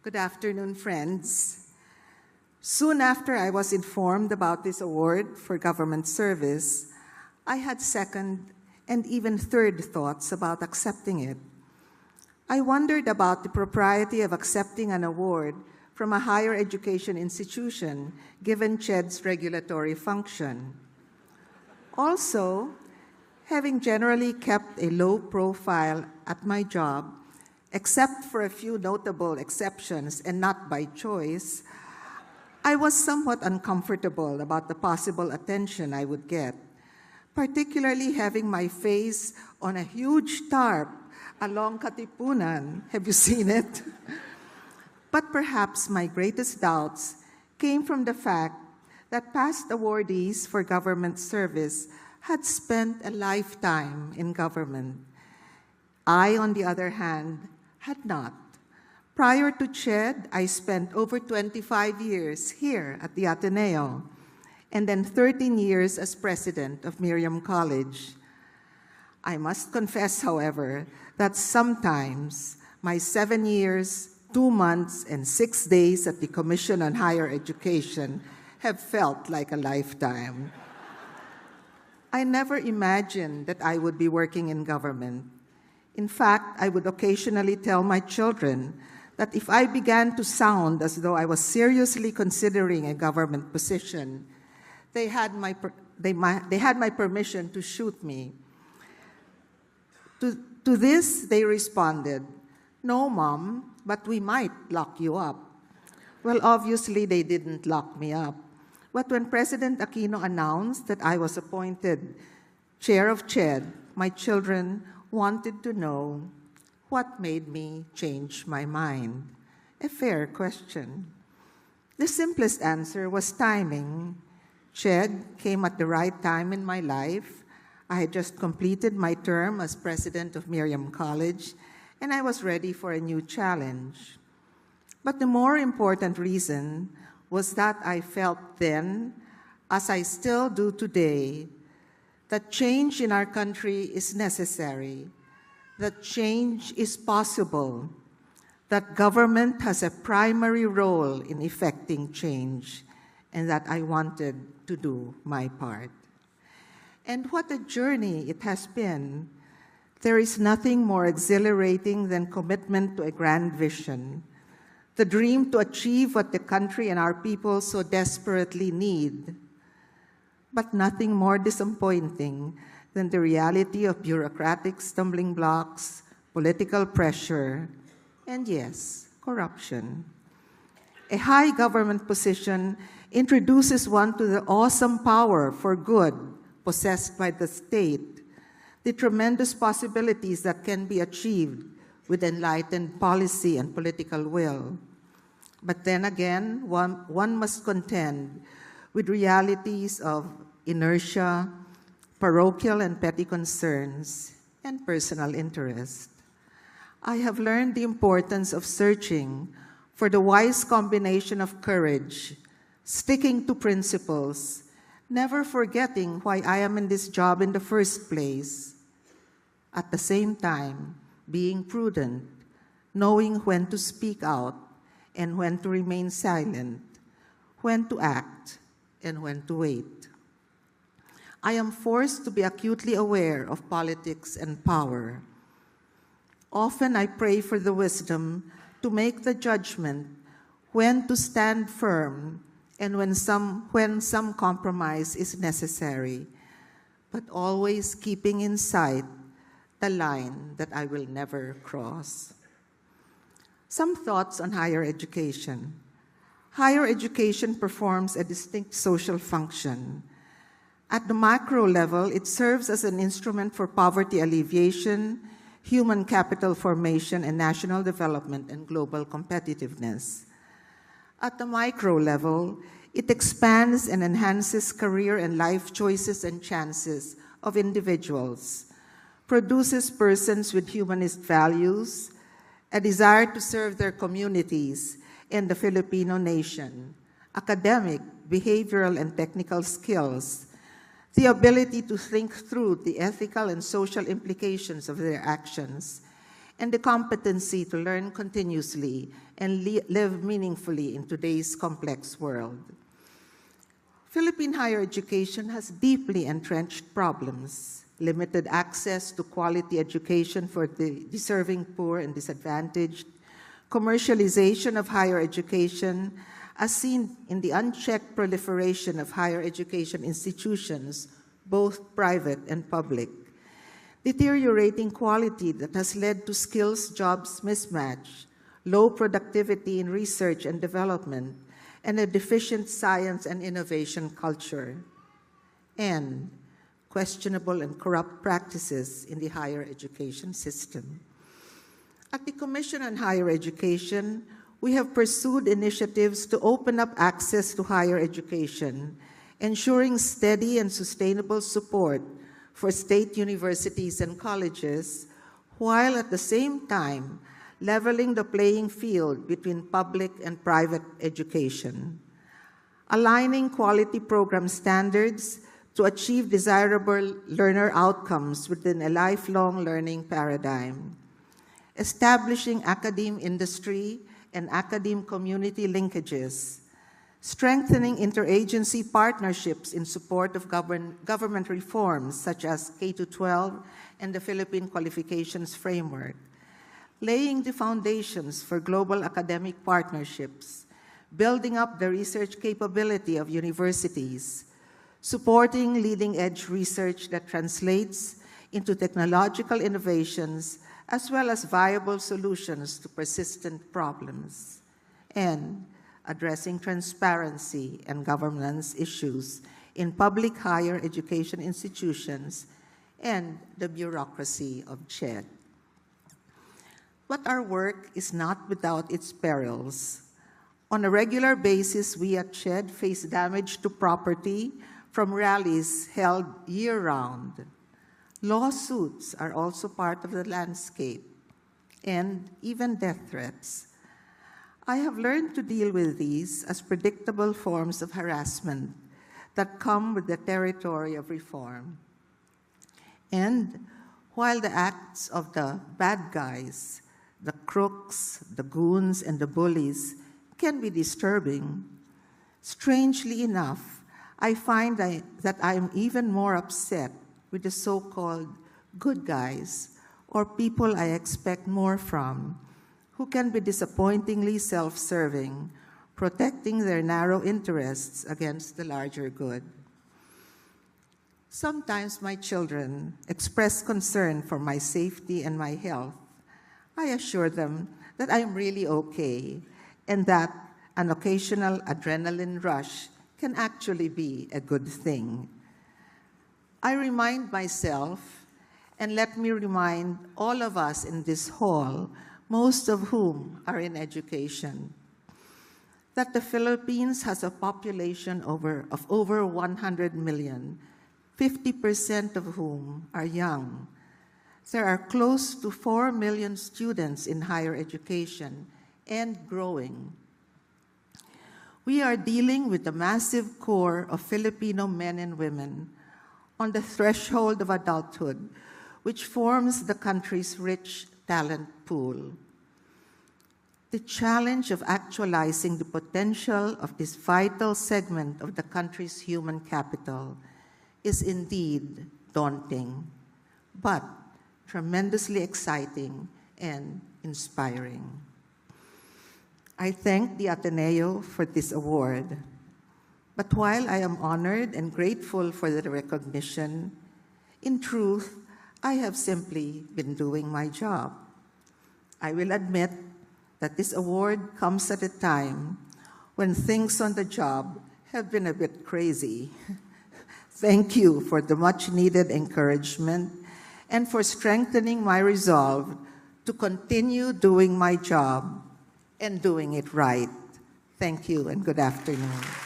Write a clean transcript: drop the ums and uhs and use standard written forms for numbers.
Good afternoon, friends. Soon after I was informed about this award for government service, I had second and even third thoughts about accepting it. I wondered about the propriety of accepting an award from a higher education institution, given CHED's regulatory function. Also, having generally kept a low profile at my job, except for a few notable exceptions and not by choice, I was somewhat uncomfortable about the possible attention I would get, particularly having my face on a huge tarp along Katipunan. Have you seen it? But perhaps my greatest doubts came from the fact that past awardees for government service had spent a lifetime in government. I, on the other hand, had not. Prior to CHED, I spent over 25 years here at the Ateneo, and then 13 years as president of Miriam College. I must confess, however, that sometimes my 7 years, 2 months, and 6 days at the Commission on Higher Education have felt like a lifetime. I never imagined that I would be working in government. In fact, I would occasionally tell my children that if I began to sound as though I was seriously considering a government position, they had my permission to shoot me. To this, they responded, "No, Mom, but we might lock you up." Well, obviously, they didn't lock me up. But when President Aquino announced that I was appointed chair of CHED, my children wanted to know what made me change my mind. A fair question. The simplest answer was timing. CHED came at the right time in my life. I had just completed my term as president of Miriam College, and I was ready for a new challenge. But the more important reason was that I felt then, as I still do today, that change in our country is necessary, that change is possible, that government has a primary role in effecting change, and that I wanted to do my part. And what a journey it has been. There is nothing more exhilarating than commitment to a grand vision, the dream to achieve what the country and our people so desperately need, but nothing more disappointing than the reality of bureaucratic stumbling blocks, political pressure, and yes, corruption. A high government position introduces one to the awesome power for good possessed by the state, the tremendous possibilities that can be achieved with enlightened policy and political will. But then again, one must contend with realities of inertia, parochial and petty concerns, and personal interest. I have learned the importance of searching for the wise combination of courage, sticking to principles, never forgetting why I am in this job in the first place. At the same time, being prudent, knowing when to speak out and when to remain silent, when to act and when to wait. I am forced to be acutely aware of politics and power. Often I pray for the wisdom to make the judgment when to stand firm and when some compromise is necessary, but always keeping in sight the line that I will never cross. Some thoughts on higher education. Higher education performs a distinct social function. At the macro level, it serves as an instrument for poverty alleviation, human capital formation, and national development and global competitiveness. At the micro level, it expands and enhances career and life choices and chances of individuals, produces persons with humanist values, a desire to serve their communities and the Filipino nation, academic, behavioral, and technical skills, the ability to think through the ethical and social implications of their actions, and the competency to learn continuously and live meaningfully in today's complex world. Philippine higher education has deeply entrenched problems: limited access to quality education for the deserving poor and disadvantaged, commercialization of higher education, as seen in the unchecked proliferation of higher education institutions, both private and public, deteriorating quality that has led to skills-jobs mismatch, low productivity in research and development, and a deficient science and innovation culture, and questionable and corrupt practices in the higher education system. At the Commission on Higher Education, we have pursued initiatives to open up access to higher education, ensuring steady and sustainable support for state universities and colleges, while at the same time leveling the playing field between public and private education, aligning quality program standards to achieve desirable learner outcomes within a lifelong learning paradigm, establishing academe industry and academe community linkages, strengthening interagency partnerships in support of government reforms such as K-12 and the Philippine Qualifications Framework, laying the foundations for global academic partnerships, building up the research capability of universities, supporting leading-edge research that translates into technological innovations as well as viable solutions to persistent problems, and addressing transparency and governance issues in public higher education institutions and the bureaucracy of CHED. But our work is not without its perils. On a regular basis, we at CHED face damage to property from rallies held year-round. Lawsuits are also part of the landscape, and even death threats. I have learned to deal with these as predictable forms of harassment that come with the territory of reform. And while the acts of the bad guys, the crooks, the goons, and the bullies can be disturbing, strangely enough, I find that I am even more upset with the so-called good guys, or people I expect more from, who can be disappointingly self-serving, protecting their narrow interests against the larger good. Sometimes my children express concern for my safety and my health. I assure them that I am really okay, and that an occasional adrenaline rush can actually be a good thing. I remind myself, and let me remind all of us in this hall, most of whom are in education, that the Philippines has a population of over 100 million, 50% of whom are young. There are close to 4 million students in higher education and growing. We are dealing with the massive core of Filipino men and women on the threshold of adulthood, which forms the country's rich talent pool. The challenge of actualizing the potential of this vital segment of the country's human capital is indeed daunting, but tremendously exciting and inspiring. I thank the Ateneo for this award. But while I am honored and grateful for the recognition, in truth, I have simply been doing my job. I will admit that this award comes at a time when things on the job have been a bit crazy. Thank you for the much-needed encouragement and for strengthening my resolve to continue doing my job and doing it right. Thank you and good afternoon.